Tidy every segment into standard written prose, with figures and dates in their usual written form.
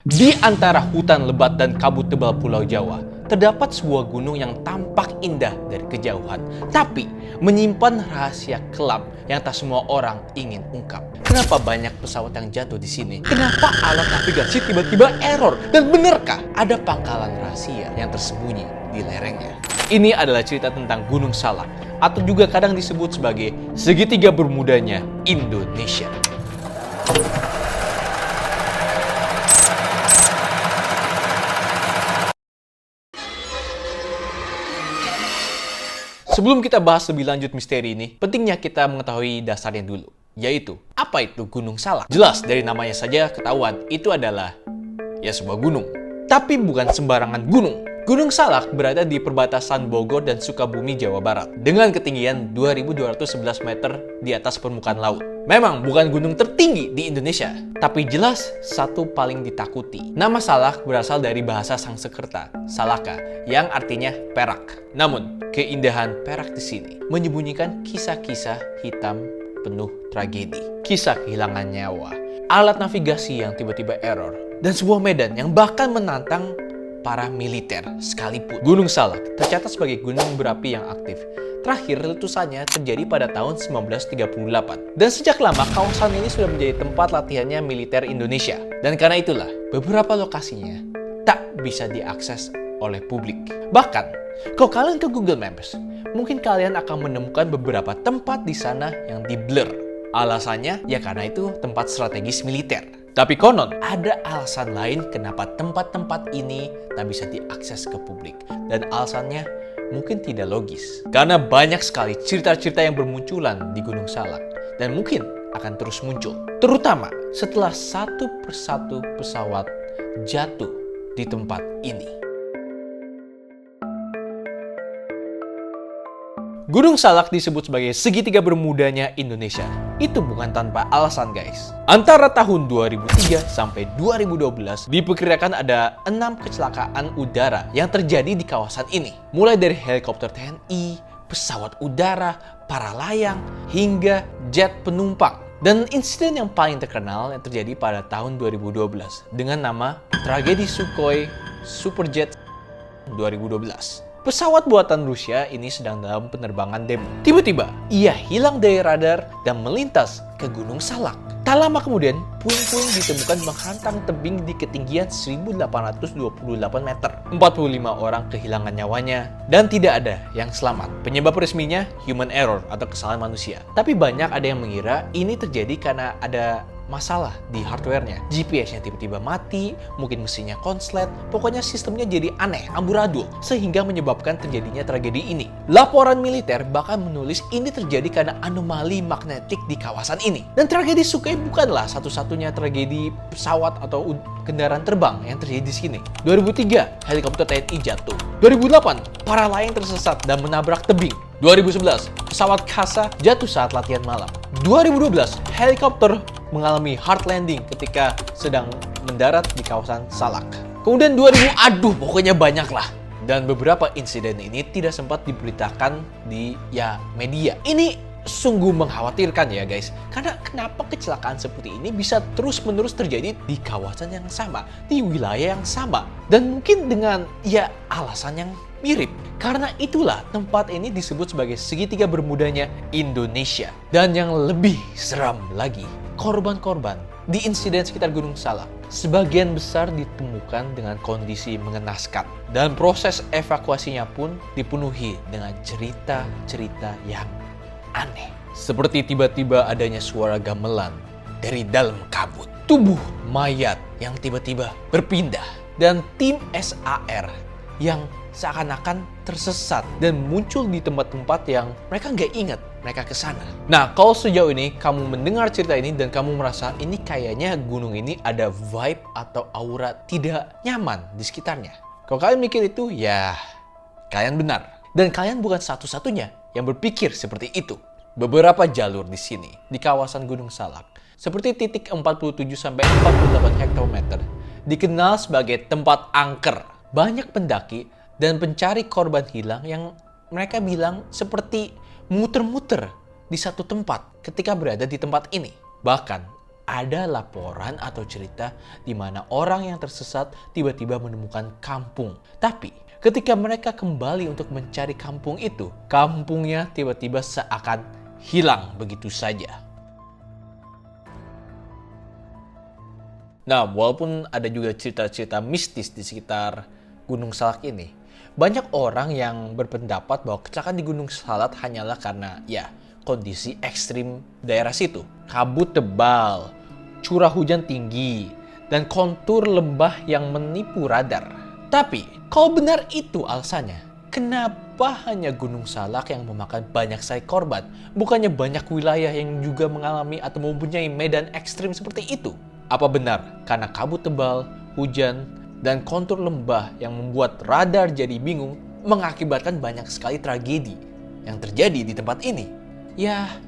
Di antara hutan lebat dan kabut tebal Pulau Jawa, terdapat sebuah gunung yang tampak indah dari kejauhan, tapi menyimpan rahasia kelam yang tak semua orang ingin ungkap. Kenapa banyak pesawat yang jatuh di sini? Kenapa alat navigasi tiba-tiba error? Dan benarkah ada pangkalan rahasia yang tersembunyi di lerengnya? Ini adalah cerita tentang Gunung Salak, atau juga kadang disebut sebagai segitiga bermudanya Indonesia. Sebelum kita bahas lebih lanjut misteri ini, pentingnya kita mengetahui dasarnya dulu, yaitu apa itu Gunung Salak? Jelas dari namanya saja ketahuan itu adalah sebuah gunung. Tapi bukan sembarangan gunung. Gunung Salak berada di perbatasan Bogor dan Sukabumi, Jawa Barat, dengan ketinggian 2.211 meter di atas permukaan laut. Memang bukan gunung tertinggi di Indonesia, tapi jelas satu paling ditakuti. Nama Salak berasal dari bahasa Sangsekerta, Salaka, yang artinya perak. Namun, keindahan perak di sini menyembunyikan kisah-kisah hitam penuh tragedi. Kisah kehilangan nyawa, alat navigasi yang tiba-tiba error, dan sebuah medan yang bahkan menantang para militer sekalipun. Gunung Salak tercatat sebagai gunung berapi yang aktif. Terakhir letusannya terjadi pada tahun 1938. Dan sejak lama kawasan ini sudah menjadi tempat latihannya militer Indonesia. Dan karena itulah beberapa lokasinya tak bisa diakses oleh publik. Bahkan, kalau kalian ke Google Maps, mungkin kalian akan menemukan beberapa tempat di sana yang di-blur. Alasannya ya karena itu tempat strategis militer. Tapi konon ada alasan lain kenapa tempat-tempat ini tak bisa diakses ke publik. Dan alasannya mungkin tidak logis. Karena banyak sekali cerita-cerita yang bermunculan di Gunung Salak. Dan mungkin akan terus muncul. Terutama setelah satu persatu pesawat jatuh di tempat ini. Gunung Salak disebut sebagai segitiga bermudanya Indonesia. Itu bukan tanpa alasan, guys. Antara tahun 2003 sampai 2012, diperkirakan ada 6 kecelakaan udara yang terjadi di kawasan ini. Mulai dari helikopter TNI, pesawat udara, para layang, hingga jet penumpang. Dan insiden yang paling terkenal yang terjadi pada tahun 2012 dengan nama Tragedi Sukhoi Superjet 2012. Pesawat buatan Rusia ini sedang dalam penerbangan demo. Tiba-tiba, ia hilang dari radar dan melintas ke Gunung Salak. Tak lama kemudian, puing-puing ditemukan menghantam tebing di ketinggian 1.828 meter. 45 orang kehilangan nyawanya dan tidak ada yang selamat. Penyebab resminya human error atau kesalahan manusia. Tapi banyak ada yang mengira ini terjadi karena ada masalah di hardware-nya. GPS-nya tiba-tiba mati, mungkin mesinnya konslet, pokoknya sistemnya jadi aneh, amburadul, sehingga menyebabkan terjadinya tragedi ini. Laporan militer bahkan menulis ini terjadi karena anomali magnetik di kawasan ini. Dan tragedi Sukhoi bukanlah satu-satunya tragedi pesawat atau kendaraan terbang yang terjadi di sini. 2003, helikopter TNI jatuh. 2008, para layang tersesat dan menabrak tebing. 2011, pesawat KASA jatuh saat latihan malam. 2012, helikopter mengalami hard landing ketika sedang mendarat di kawasan Salak. Kemudian pokoknya banyak lah. Dan beberapa insiden ini tidak sempat diberitakan di media. Ini sungguh mengkhawatirkan ya guys. Karena kenapa kecelakaan seperti ini bisa terus-menerus terjadi di kawasan yang sama, di wilayah yang sama. Dan mungkin dengan alasan yang mirip. Karena itulah tempat ini disebut sebagai segitiga bermudanya Indonesia. Dan yang lebih seram lagi, korban-korban di insiden sekitar Gunung Salak sebagian besar ditemukan dengan kondisi mengenaskan. Dan proses evakuasinya pun dipenuhi dengan cerita-cerita yang aneh. Seperti tiba-tiba adanya suara gamelan dari dalam kabut. Tubuh mayat yang tiba-tiba berpindah. Dan tim SAR yang seakan-akan tersesat dan muncul di tempat-tempat yang mereka nggak ingat mereka ke sana. Nah, kalau sejauh ini kamu mendengar cerita ini dan kamu merasa ini kayaknya gunung ini ada vibe atau aura tidak nyaman di sekitarnya. Kalau kalian mikir itu, kalian benar. Dan kalian bukan satu-satunya yang berpikir seperti itu. Beberapa jalur di sini, di kawasan Gunung Salak, seperti titik 47-48 hektometer, dikenal sebagai tempat angker. Banyak pendaki dan pencari korban hilang yang mereka bilang seperti muter-muter di satu tempat ketika berada di tempat ini. Bahkan ada laporan atau cerita di mana orang yang tersesat tiba-tiba menemukan kampung. Tapi ketika mereka kembali untuk mencari kampung itu, kampungnya tiba-tiba seakan hilang begitu saja. Nah, walaupun ada juga cerita-cerita mistis di sekitar Gunung Salak ini, banyak orang yang berpendapat bahwa kecelakaan di Gunung Salak hanyalah karena kondisi ekstrim daerah situ. Kabut tebal, curah hujan tinggi, dan kontur lembah yang menipu radar. Tapi, kalau benar itu alasannya, kenapa hanya Gunung Salak yang memakan banyak sekali korban? Bukannya banyak wilayah yang juga mengalami atau mempunyai medan ekstrim seperti itu? Apa benar karena kabut tebal, hujan, dan kontur lembah yang membuat radar jadi bingung mengakibatkan banyak sekali tragedi yang terjadi di tempat ini? Ya,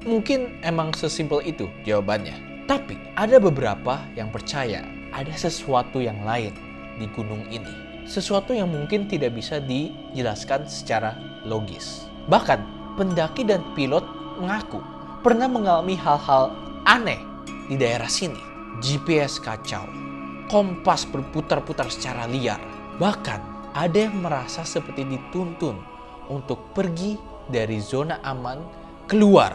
mungkin emang sesimpel itu jawabannya. Tapi ada beberapa yang percaya ada sesuatu yang lain di gunung ini. Sesuatu yang mungkin tidak bisa dijelaskan secara logis. Bahkan pendaki dan pilot mengaku pernah mengalami hal-hal aneh di daerah sini. GPS kacau, kompas berputar-putar secara liar. Bahkan ada yang merasa seperti dituntun untuk pergi dari zona aman keluar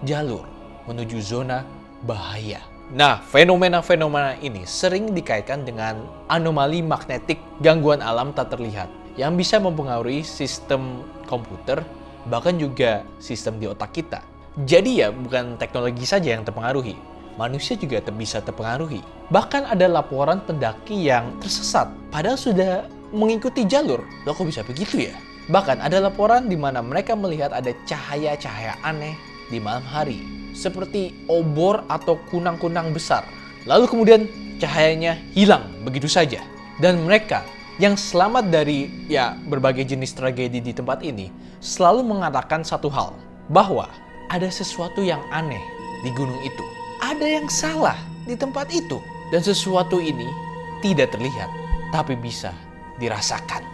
jalur menuju zona bahaya. Nah, fenomena-fenomena ini sering dikaitkan dengan anomali magnetik gangguan alam tak terlihat yang bisa mempengaruhi sistem komputer, bahkan juga sistem di otak kita. Jadi ya, bukan teknologi saja yang terpengaruhi, manusia juga bisa terpengaruhi. Bahkan ada laporan pendaki yang tersesat, padahal sudah mengikuti jalur. Loh, kok bisa begitu ya? Bahkan ada laporan di mana mereka melihat ada cahaya-cahaya aneh di malam hari, seperti obor atau kunang-kunang besar. Lalu kemudian cahayanya hilang begitu saja. Dan mereka yang selamat dari berbagai jenis tragedi di tempat ini selalu mengatakan satu hal, bahwa ada sesuatu yang aneh di gunung itu. Ada yang salah di tempat itu. Dan sesuatu ini tidak terlihat, tapi bisa dirasakan.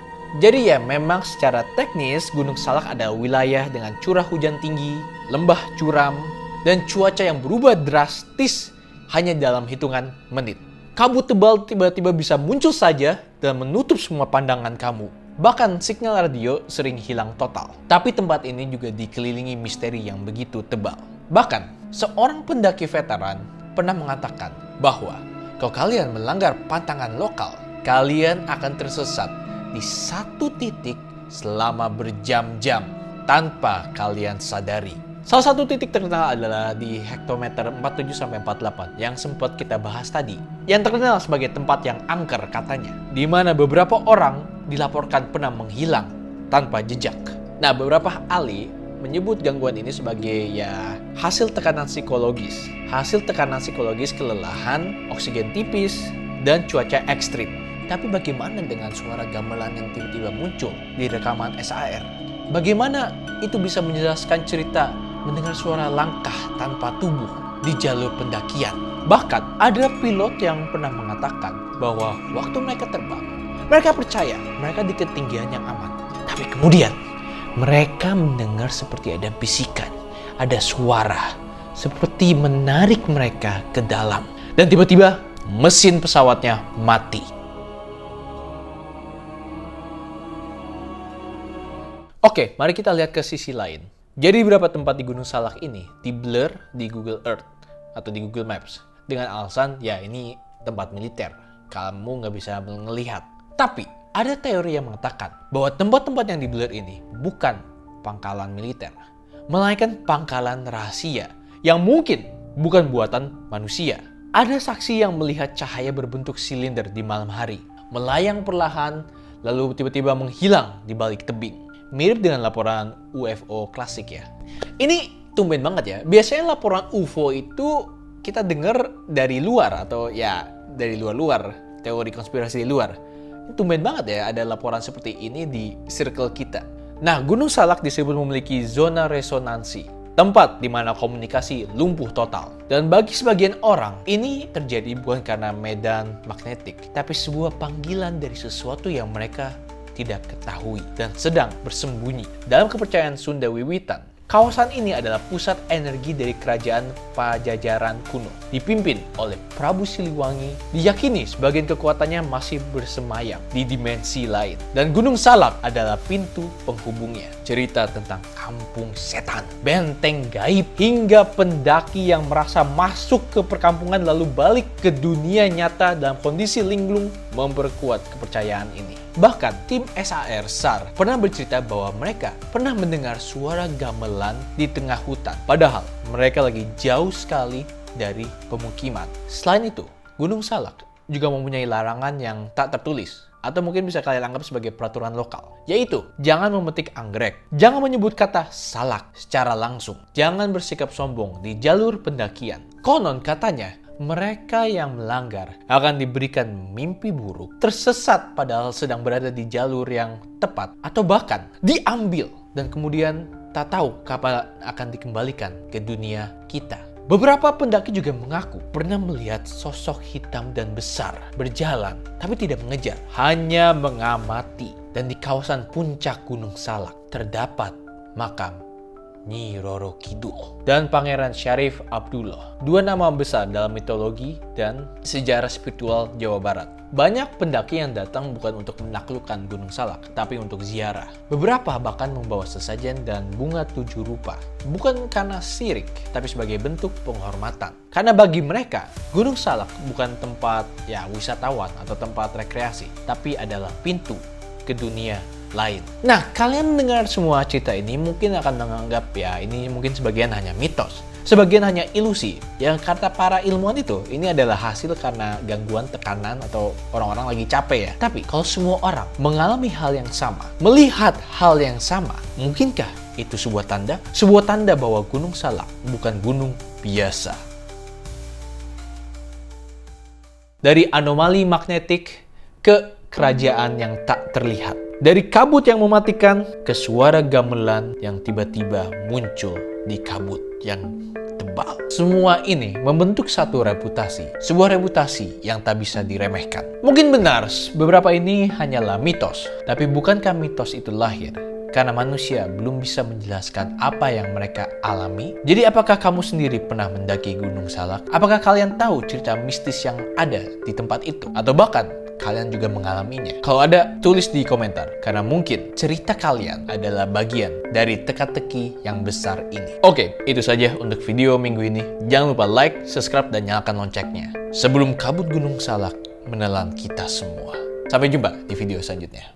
Jadi ya, memang secara teknis Gunung Salak adalah wilayah dengan curah hujan tinggi, lembah curam, dan cuaca yang berubah drastis hanya dalam hitungan menit. Kabut tebal tiba-tiba bisa muncul saja dan menutup semua pandangan kamu. Bahkan sinyal radio sering hilang total. Tapi tempat ini juga dikelilingi misteri yang begitu tebal. Bahkan seorang pendaki veteran pernah mengatakan bahwa kalau kalian melanggar pantangan lokal, kalian akan tersesat di satu titik selama berjam-jam tanpa kalian sadari. Salah satu titik terkenal adalah di hektometer 47-48 yang sempat kita bahas tadi. Yang terkenal sebagai tempat yang angker katanya, di mana beberapa orang dilaporkan pernah menghilang tanpa jejak. Nah, beberapa ahli menyebut gangguan ini sebagai hasil tekanan psikologis. Hasil tekanan psikologis kelelahan, oksigen tipis, dan cuaca ekstrim. Tapi bagaimana dengan suara gamelan yang tiba-tiba muncul di rekaman SAR? Bagaimana itu bisa menjelaskan cerita mendengar suara langkah tanpa tubuh di jalur pendakian? Bahkan ada pilot yang pernah mengatakan bahwa waktu mereka terbang, mereka percaya mereka di ketinggian yang aman. Tapi kemudian mereka mendengar seperti ada bisikan, ada suara seperti menarik mereka ke dalam. Dan tiba-tiba mesin pesawatnya mati. Oke, mari kita lihat ke sisi lain. Jadi beberapa tempat di Gunung Salak ini di-blur di Google Earth atau di Google Maps dengan alasan ini tempat militer, kamu nggak bisa melihat. Tapi ada teori yang mengatakan bahwa tempat-tempat yang di-blur ini bukan pangkalan militer, melainkan pangkalan rahasia yang mungkin bukan buatan manusia. Ada saksi yang melihat cahaya berbentuk silinder di malam hari, melayang perlahan lalu tiba-tiba menghilang di balik tebing. Mirip dengan laporan UFO klasik ya. Ini tumben banget ya. Biasanya laporan UFO itu kita dengar dari luar atau dari luar-luar, teori konspirasi di luar. Tumben banget ya ada laporan seperti ini di circle kita. Nah, Gunung Salak disebut memiliki zona resonansi, tempat di mana komunikasi lumpuh total. Dan bagi sebagian orang, ini terjadi bukan karena medan magnetik, tapi sebuah panggilan dari sesuatu yang mereka tidak ketahui dan sedang bersembunyi. Dalam kepercayaan Sunda Wiwitan, Kawasan ini adalah pusat energi dari kerajaan Pajajaran kuno, dipimpin oleh Prabu Siliwangi. Diyakini sebagian kekuatannya masih bersemayam di dimensi lain. Dan Gunung Salak adalah pintu penghubungnya. Cerita tentang kampung setan, benteng gaib, hingga pendaki yang merasa masuk ke perkampungan lalu balik ke dunia nyata dalam kondisi linglung memperkuat kepercayaan ini. Bahkan tim SAR pernah bercerita bahwa mereka pernah mendengar suara gamelan di tengah hutan. Padahal mereka lagi jauh sekali dari pemukiman. Selain itu, Gunung Salak juga mempunyai larangan yang tak tertulis. Atau mungkin bisa kalian anggap sebagai peraturan lokal. Yaitu, jangan memetik anggrek. Jangan menyebut kata salak secara langsung. Jangan bersikap sombong di jalur pendakian. Konon katanya, mereka yang melanggar akan diberikan mimpi buruk, tersesat padahal sedang berada di jalur yang tepat, atau bahkan diambil dan kemudian tak tahu kapan akan dikembalikan ke dunia kita. Beberapa pendaki juga mengaku pernah melihat sosok hitam dan besar berjalan, tapi tidak mengejar, hanya mengamati. Dan di kawasan puncak Gunung Salak terdapat makam Nyi Roro Kidul dan Pangeran Syarif Abdullah, dua nama besar dalam mitologi dan sejarah spiritual Jawa Barat. Banyak pendaki yang datang bukan untuk menaklukkan Gunung Salak, tapi untuk ziarah. Beberapa bahkan membawa sesajen dan bunga 7 rupa, bukan karena syirik, tapi sebagai bentuk penghormatan. Karena bagi mereka, Gunung Salak bukan tempat wisatawan atau tempat rekreasi, tapi adalah pintu ke dunia lain. Nah, kalian mendengar semua cerita ini mungkin akan menganggap ini mungkin sebagian hanya mitos, sebagian hanya ilusi. Yang kata para ilmuwan itu, ini adalah hasil karena gangguan tekanan atau orang-orang lagi capek ya. Tapi kalau semua orang mengalami hal yang sama, melihat hal yang sama, mungkinkah itu sebuah tanda? Sebuah tanda bahwa Gunung Salak bukan gunung biasa. Dari anomali magnetik ke kerajaan yang tak terlihat. Dari kabut yang mematikan ke suara gamelan yang tiba-tiba muncul di kabut yang tebal. Semua ini membentuk satu reputasi. Sebuah reputasi yang tak bisa diremehkan. Mungkin benar, beberapa ini hanyalah mitos. Tapi bukankah mitos itu lahir karena manusia belum bisa menjelaskan apa yang mereka alami? Jadi apakah kamu sendiri pernah mendaki Gunung Salak? Apakah kalian tahu cerita mistis yang ada di tempat itu? Atau bahkan kalian juga mengalaminya? Kalau ada, tulis di komentar. Karena mungkin cerita kalian adalah bagian dari teka-teki yang besar ini. Oke, itu saja untuk video minggu ini. Jangan lupa like, subscribe, dan nyalakan loncengnya. Sebelum kabut Gunung Salak menelan kita semua. Sampai jumpa di video selanjutnya.